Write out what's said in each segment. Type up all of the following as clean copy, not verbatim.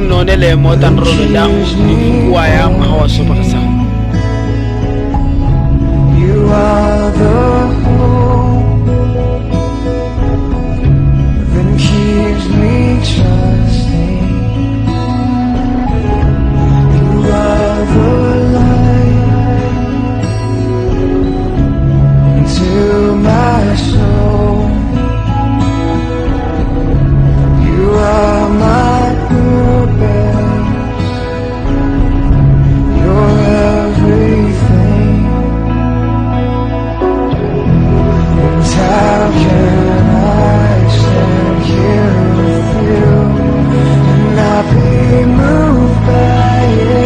no ne le mo tan ro da kuwa ya hawa so bakasa. You are the hope that keeps me trusting. You are the light into my soul. You are my purpose. You're everything. And how can I stand here with you and not be moved by you?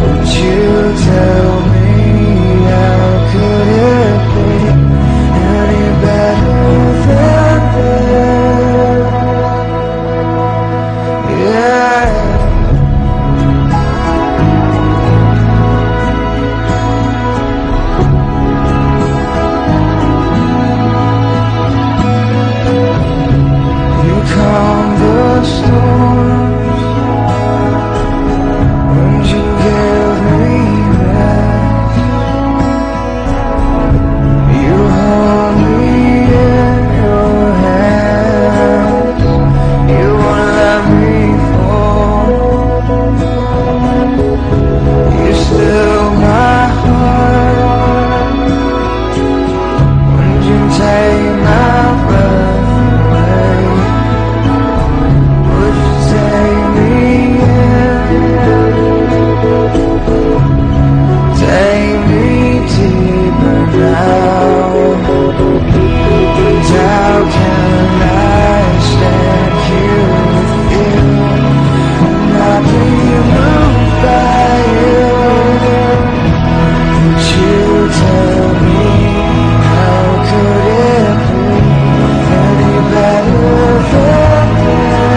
Would you tell me how could it be any better than this? Yeah. You calm the storms when you give me rest. You hold me in your hands. You won't let me fall. You still my heart when you take my breath away. Would you take me in? Take me deeper now. And how can I stand here with you and not be moved by you? Would you tell me how could it be any better than this?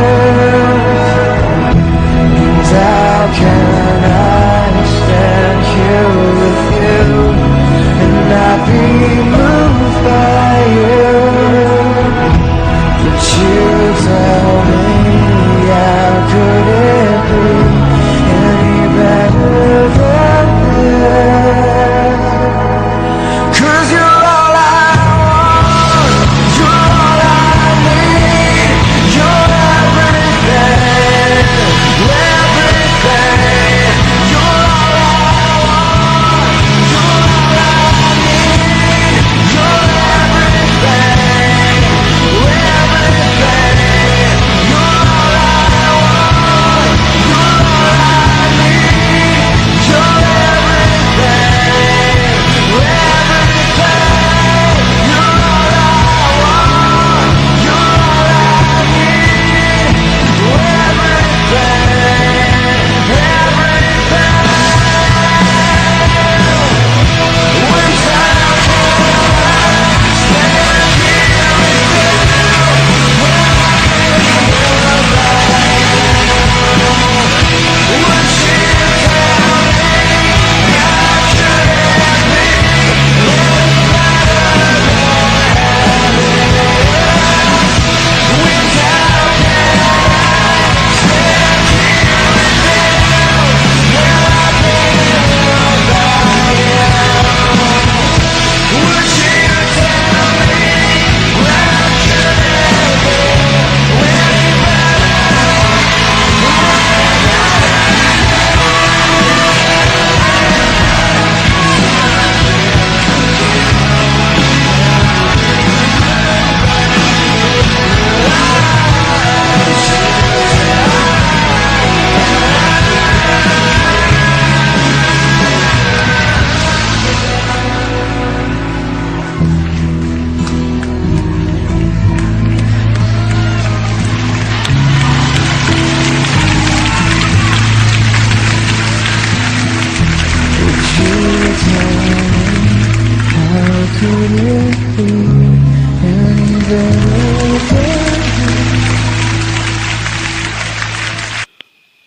And how can I stand here with you and not be moved by you? Would you tell me how could it be any better than this? 'Cause you're all I want, you're all I need, you're everything, everything. You're all I want, you're all I need, you're everything, everything. You're all I want, you're all I need, you're everything, everything. You're all I want, you're all I need, everything, everything. When time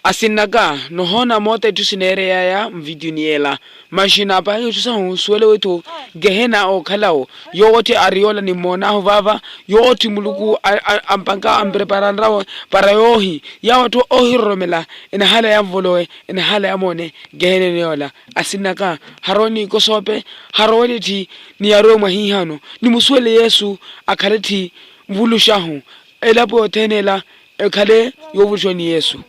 asinaka nohona mota tusinere ya video niela machina pa yusa husuele wetu gehena o khalao yoti ariola ni mona hovava yoti muluku ampanga ampreparandrao para yohi ya watu ohiromela ina hala ya mvoloe ina hala ya mone gehene neola asinaka haroni kosope haroni ti ni yaro mahihano ni musuele Yesu akhaleti mvulushahu elapo tenela ekhale yovushoni Yesu.